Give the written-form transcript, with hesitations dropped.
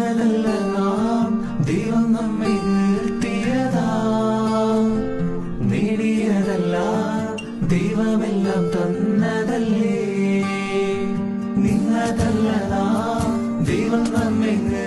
തന്നതല്ല നാം, ദൈവം നമ്മെ നിർത്തിയതാ. നേടിയതല്ല, ദൈവമെല്ലാം തന്നതല്ലേ. നിന്നതല്ല നാം, ദൈവം നമ്മെ